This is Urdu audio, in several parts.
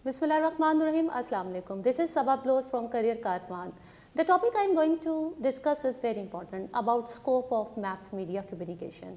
Bismillahirrahmanirrahim. Assalamu alaikum. This is Sabah Blows from Career Karwan. The topic I am going to discuss is very important about scope of mass media communication.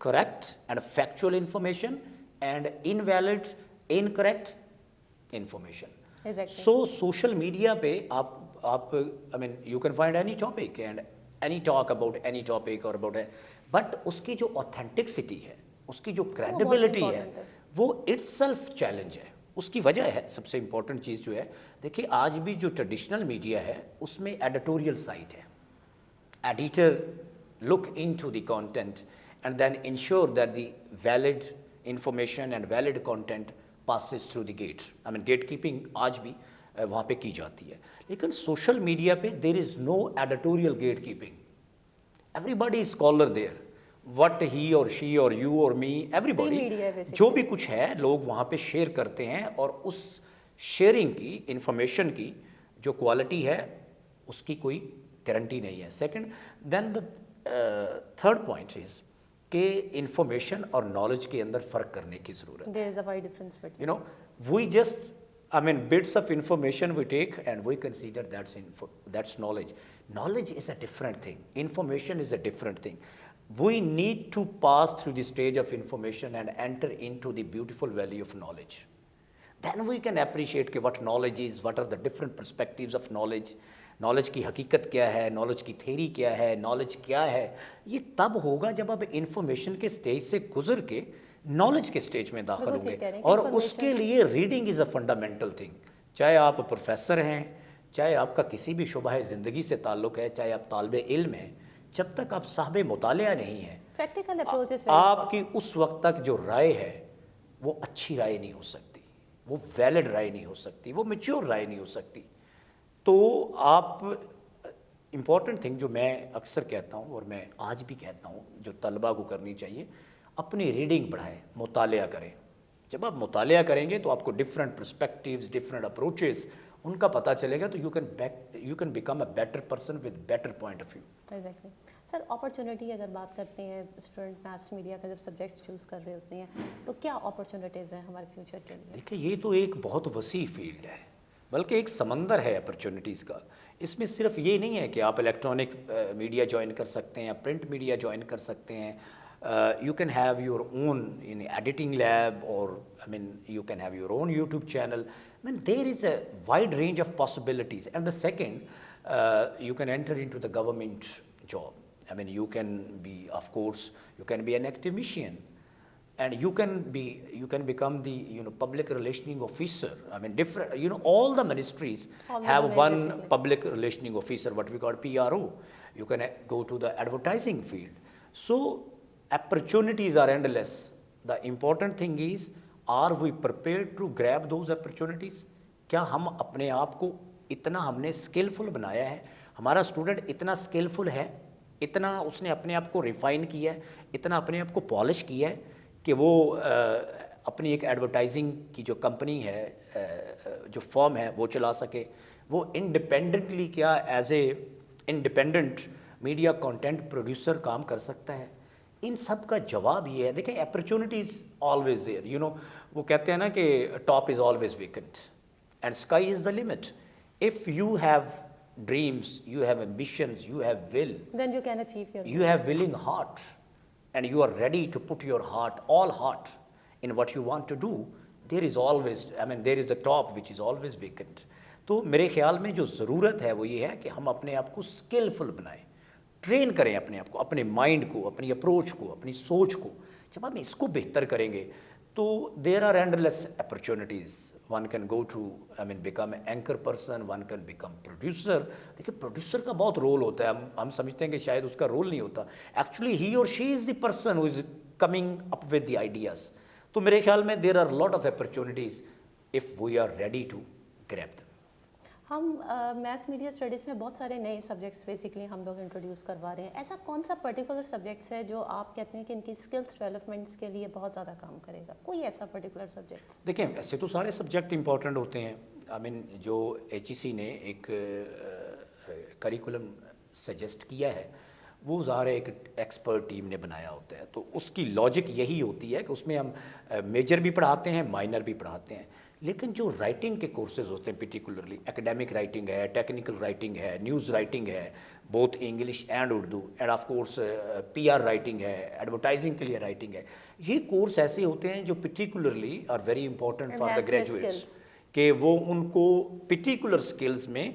correct and factual information and invalid, incorrect information. Exactly. So social media پہ آپ I mean you can find any topic and any talk about any topic اور اباؤٹ، بٹ اس کی جو اوتھینٹکسٹی ہے، اس کی جو کریڈیبلٹی ہے، وہ اٹس سیلف چیلنج ہے. اس کی وجہ ہے سب سے امپورٹنٹ چیز جو ہے، دیکھیے آج بھی جو ٹریڈیشنل میڈیا ہے اس میں ایڈیٹوریل سائٹ ہے. Editor look into the content and then ensure that the valid information and valid content passes through the gate. I mean gate keeping آج بھی وہاں پہ کی جاتی ہے. لیکن سوشل میڈیا پہ there is no editorial gate keeping. Everybody is scholar there. What he or she or you or me, everybody, جو بھی کچھ ہے لوگ وہاں پہ شیئر کرتے ہیں، اور اس شیئرنگ کی انفارمیشن کی جو کوالٹی ہے اس کی کوئی گارنٹی نہیں ہے. Second then the third point is کہ انفارمیشن اور نالج کے اندر فرق کرنے کی ضرورت ہے. There is a wide difference between. You know, we just, I mean, bits of information we take and we consider that's knowledge. Knowledge is a different thing. Information is a different thing. We need to pass through the stage of information and enter into the beautiful valley of knowledge. Then we can appreciate what knowledge is, what are the different perspectives of knowledge. Knowledge کی حقیقت کیا ہے، نالج کی تھیری کیا ہے، نالج کیا ہے. یہ تب ہوگا جب آپ انفارمیشن کے سٹیج سے گزر کے نالج کے سٹیج میں داخل ہوں گے، اور اس کے لیے reading is a fundamental thing. چاہے آپ پروفیسر ہیں، چاہے آپ کا کسی بھی شعبہ زندگی سے تعلق ہے، چاہے آپ طالب علم ہیں، جب تک آپ صاحب مطالعہ نہیں ہیں، Practical approach is آپ کی اس وقت تک جو رائے ہے وہ اچھی رائے نہیں ہو سکتی، وہ ویلڈ رائے نہیں ہو سکتی، وہ میچور رائے نہیں ہو سکتی. تو آپ امپورٹنٹ تھنگ جو میں اکثر کہتا ہوں اور میں آج بھی کہتا ہوں جو طلباء کو کرنی چاہیے، اپنی ریڈنگ بڑھائیں، مطالعہ کریں. جب آپ مطالعہ کریں گے تو آپ کو ڈفرینٹ پرسپیکٹیوز، ڈفرینٹ اپروچز ان کا پتہ چلے گا، تو you can become a better person with better point of view. Exactly. Sir opportunity اگر بات کرتے ہیں، اسٹوڈنٹ میتھس میڈیا کا جب سبجیکٹس چوز کر رہے ہوتے ہیں تو کیا اپرچونیٹیز ہیں ہمارے فیوچر کے لیے؟ دیکھیں یہ تو ایک بہت وسیع فیلڈ ہے، بلکہ ایک سمندر ہے اپرچونیٹیز کا. اس میں صرف یہ نہیں ہے کہ آپ الیکٹرانک میڈیا جوائن کر سکتے ہیں، پرنٹ میڈیا جوائن کر سکتے ہیں. You can have your own in editing lab, اور I mean you can have your own YouTube channel. I mean there is a wide range of possibilities. And the second, you can enter into the government job. I mean you can be, of course, you can be an academician. And you can become the public relationing officer. I mean different, all the ministries have one basically public relationing officer, what we call PRO. You can go to the advertising field. So opportunities are endless. The important thing is, are we prepared to grab those opportunities? کیا ہم اپنے آپ کو اتنا ہم نے اسکلفل بنایا ہے، ہمارا اسٹوڈنٹ اتنا اسکلفل ہے، اتنا اس نے اپنے آپ کو ریفائن کیا ہے، اتنا اپنے آپ کو پالش کیا ہے کہ وہ اپنی ایک ایڈورٹائزنگ کی جو کمپنی ہے، جو فارم ہے، وہ چلا سکے، وہ انڈیپینڈنٹلی کیا as a independent media content producer کام کر سکتا ہے. ان سب کا جواب یہ ہے، دیکھیں اپرچونیٹیز آلویز دیئر. وہ کہتے ہیں نا کہ top is always vacant and sky is the limit. If you have dreams, you have ambitions, you have will, then you can achieve your you have willing heart and you are ready to put your heart, all heart, in what you want to do, there is always, I mean there is a top which is always vacant. تو میرے خیال میں جو ضرورت ہے وہ یہ ہے کہ ہم اپنے آپ کو اسکلفل بنائیں، ٹرین کریں اپنے آپ کو، اپنے مائنڈ کو، اپنی اپروچ کو، اپنی سوچ کو. جب ہم اس کو بہتر کریں گے تو there are endless opportunities. One can go to I mean become a anchor person, one can become producer. دیکھیے پروڈیوسر کا بہت رول ہوتا ہے، ہم سمجھتے ہیں کہ شاید اس کا رول نہیں ہوتا. ایکچولی ہی اور she is the person who is coming up with the ideas. تو میرے خیال میں there are lot of opportunities if we are ready to grab them. ہم میتھس میڈیا اسٹڈیز میں بہت سارے نئے سبجیکٹس بیسکلی ہم لوگ انٹروڈیوس کروا رہے ہیں. ایسا کون سا پرٹیکولر سبجیکٹس ہے جو آپ کہتے ہیں کہ ان کی اسکلس ڈیولپمنٹس کے لیے بہت زیادہ کام کرے گا؟ کوئی ایسا پرٹیکولر سبجیکٹس؟ دیکھیں ایسے تو سارے سبجیکٹ امپورٹنٹ ہوتے ہیں. آئی مین جو HEC نے ایک کریکولم سجیسٹ کیا ہے وہ ظاہر ایک ایکسپرٹ ٹیم نے بنایا ہوتا ہے. تو اس کی لاجک یہی ہوتی ہے کہ اس میں ہم میجر بھی پڑھاتے ہیں، مائنر بھی پڑھاتے ہیں. لیکن جو رائٹنگ کے کورسز ہوتے ہیں پرٹیکولرلی ایکیڈیمک رائٹنگ ہے، ٹیکنیکل رائٹنگ ہے، نیوز رائٹنگ ہے، both English and Urdu, and of course PR writing ہے، ایڈورٹائزنگ کے لیے رائٹنگ ہے. یہ کورس ایسے ہوتے ہیں جو particularly are very important for the graduates. کہ وہ ان کو پرٹیکولر سکلز میں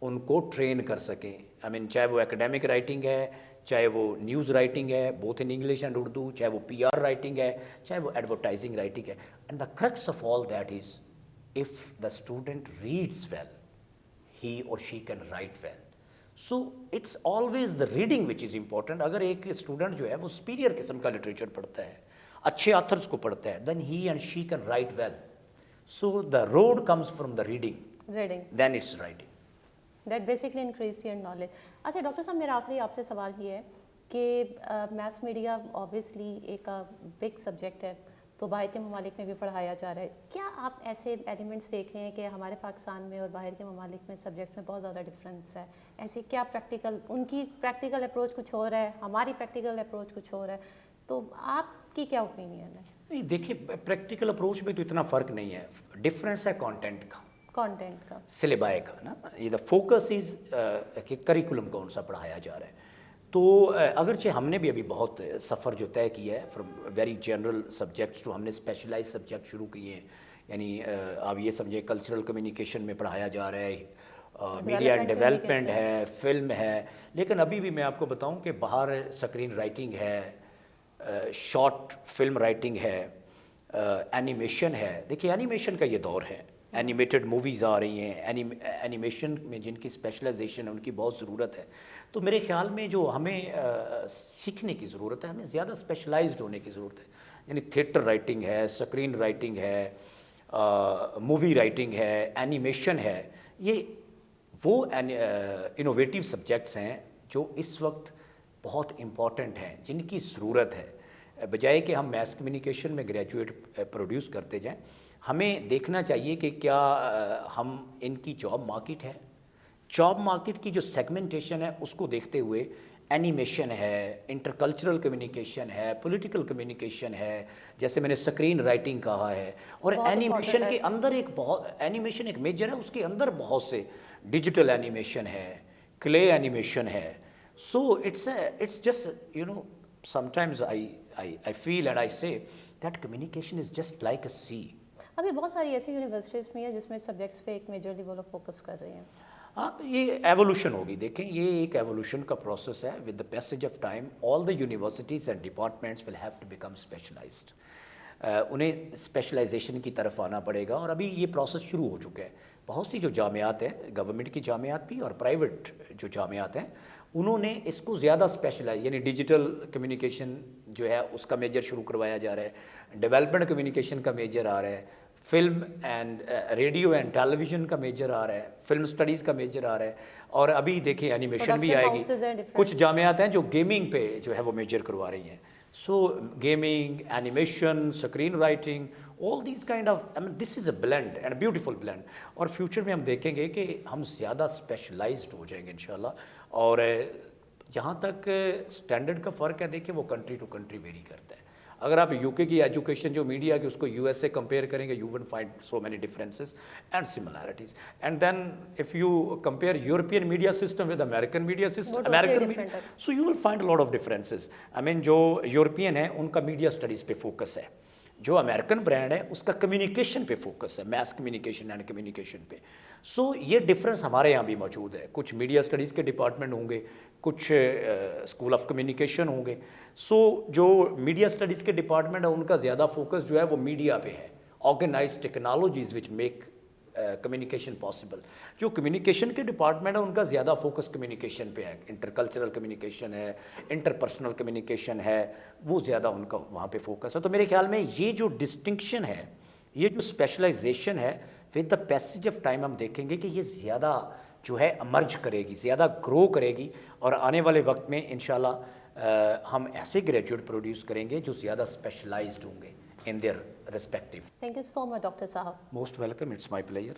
ان کو ٹرین کر سکیں. آئی مین چاہے وہ اکیڈیمک رائٹنگ ہے, چاہے وہ نیوز رائٹنگ ہے both in English and Urdu, چاہے وہ PR رائٹنگ ہے, چاہے وہ ایڈورٹائزنگ رائٹنگ ہے. And the crux of all that is if the student reads well, he or she can write well. So it's always the reading which is important. اگر ایک اسٹوڈنٹ جو ہے وہ superior قسم کا لٹریچر پڑھتا ہے, اچھے آتھرس کو پڑھتا ہے, then he and she can write well. So the road comes from the reading. Then it's writing. That basically increase your knowledge. اچھا ڈاکٹر صاحب, میرا آخری آپ سے سوال یہ ہے کہ میس میڈیا obviously ایک بگ سبجیکٹ ہے, تو باہر کے ممالک میں بھی پڑھایا جا رہا ہے. کیا آپ ایسے ایلیمنٹس دیکھ رہے ہیں کہ ہمارے پاکستان میں اور باہر کے ممالک میں سبجیکٹس میں بہت زیادہ ڈفرینس ہے؟ ایسے کیا پریکٹیکل, ان کی پریکٹیکل اپروچ کچھ اور ہے, ہماری پریکٹیکل اپروچ کچھ اور ہے, تو آپ کی کیا اوپینین ہے؟ نہیں دیکھیے, پریکٹیکل اپروچ میں تو اتنا فرق نہیں ہے, ڈفرینس ہے کانٹینٹ کا, سلیبائے کا نا. یہ دا فوکس از کہ کریکولم کون سا پڑھایا جا رہا ہے. تو اگرچہ ہم نے بھی ابھی بہت سفر جو طے کیا ہے from very general subjects to ہم نے اسپیشلائز سبجیکٹ شروع کیے ہیں. یعنی آپ یہ سمجھیں کلچرل کمیونیکیشن میں پڑھایا جا رہا ہے, میڈیا اینڈ ڈیولپمنٹ ہے, فلم ہے. لیکن ابھی بھی میں آپ کو بتاؤں کہ باہر اسکرین رائٹنگ ہے, شارٹ فلم رائٹنگ ہے, اینیمیشن ہے. دیکھیے اینیمیشن کا یہ دور ہے, اینیمیٹڈ موویز آ رہی ہیں, اینیمیشن میں جن کی اسپیشلائزیشن ہے ان کی بہت ضرورت ہے. تو میرے خیال میں جو ہمیں سیکھنے کی ضرورت ہے, ہمیں زیادہ اسپیشلائزڈ ہونے کی ضرورت ہے. یعنی تھیٹر رائٹنگ ہے, اسکرین رائٹنگ ہے, مووی رائٹنگ ہے, اینیمیشن ہے. یہ وہ انوویٹیو سبجیکٹس ہیں جو اس وقت بہت امپورٹنٹ ہیں, جن کی ضرورت ہے. بجائے کہ ہم میس کمیونیکیشن میں گریجویٹ پروڈیوس کرتے جائیں, ہمیں دیکھنا چاہیے کہ کیا ہم ان کی جاب مارکیٹ ہے, جاب مارکیٹ کی جو سیگمنٹیشن ہے اس کو دیکھتے ہوئے اینیمیشن ہے, انٹرکلچرل کمیونیکیشن ہے, پولیٹیکل کمیونیکیشن ہے, جیسے میں نے اسکرین رائٹنگ کہا ہے. اور اینیمیشن کے اندر اینیمیشن ایک میجر ہے, اس کے اندر بہت سے ڈیجیٹل اینیمیشن ہے, کلے اینیمیشن ہے. So it's just sometimes I feel and I say that communication is just like a sea. ابھی بہت ساری ایسی یونیورسٹیز میں ہیں جس میں سبجیکٹس پہ ایک میجرلی وہ لوگ فوکس کر رہے ہیں. ہاں, یہ ایوولوشن ہوگی. دیکھیں یہ ایک ایوولوشن کا پروسیس ہے. With the passage of time all the universities and departments will have to become specialized. انہیں اسپیشلائزیشن کی طرف آنا پڑے گا, اور ابھی یہ پروسیس شروع ہو چکا ہے. بہت سی جو جامعات ہیں, گورنمنٹ کی جامعات بھی اور پرائیویٹ جو جامعات ہیں, انہوں نے اس کو زیادہ اسپیشلائز, یعنی ڈیجیٹل کمیونیکیشن جو ہے اس کا میجر شروع کروایا جا رہا ہے, ڈیولپمنٹ کمیونیکیشن کا میجر آ رہا ہے, film and radio and television کا میجر آ رہا ہے, فلم اسٹڈیز کا میجر آ رہا ہے, اور ابھی دیکھیں اینیمیشن بھی آئے گی. کچھ جامعات ہیں جو گیمنگ پہ جو ہے وہ میجر کروا رہی ہیں. So gaming, animation, screen writing, all these kind of, I mean, this is a blend and a beautiful blend. اور فیوچر میں ہم دیکھیں گے کہ ہم زیادہ اسپیشلائزڈ ہو جائیں گے انشاءاللہ. اور جہاں تک اسٹینڈرڈ کا فرق ہے, دیکھیں وہ کنٹری ٹو کنٹری ویری کرتا ہے. اگر آپ UK کی ایجوکیشن جو میڈیا کی اس کو US سے کمپیئر کریں گے, you will find so many differences and similarities. And then if you compare European media system with American media system, so you will find a lot of differences. I mean جو یورپین ہے ان کا میڈیا اسٹڈیز پہ فوکس ہے, جو امریکن برانڈ ہے اس کا کمیونیکیشن پہ فوکس ہے, میس کمیونیکیشن اینڈ کمیونیکیشن پہ. سو یہ ڈفرینس ہمارے یہاں بھی موجود ہے. کچھ میڈیا اسٹڈیز کے ڈپارٹمنٹ ہوں گے, کچھ اسکول آف کمیونیکیشن ہوں گے. سو جو میڈیا اسٹڈیز کے ڈپارٹمنٹ ہے ان کا زیادہ فوکس جو ہے وہ میڈیا پہ ہے, organize technologies which make communication possible. جو کمیونیکیشن کے ڈپارٹمنٹ ہے ان کا زیادہ فوکس کمیونیکیشن پہ ہے, انٹر کلچرل کمیونیکیشن ہے, انٹر پرسنل کمیونیکیشن ہے, وہ زیادہ ان کا وہاں پہ فوکس ہے. تو میرے خیال میں یہ جو ڈسٹنکشن ہے, یہ جو اسپیشلائزیشن ہے, with the passage of time ہم دیکھیں گے کہ یہ زیادہ جو ہے امرج کرے گی, زیادہ گرو کرے گی, اور آنے والے وقت میں انشاءاللہ ہم ایسے گریجویٹ پروڈیوس کریں گے جو زیادہ اسپیشلائزڈ ہوں گے in their respective. Thank you so much doctor صاحب. Most welcome, it's my pleasure.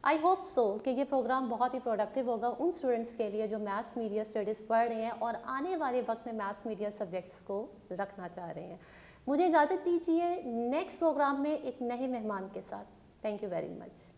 I hope so کہ یہ پروگرام بہت ہی پروڈکٹیو ہوگا ان اسٹوڈنٹس کے لیے جو میس میڈیا اسٹڈیز پڑھ رہے ہیں اور آنے والے وقت میں میس میڈیا سبجیکٹس کو رکھنا چاہ رہے ہیں. مجھے اجازت دیجیے نیکسٹ پروگرام میں ایک نئے مہمان کے ساتھ. Thank you very much.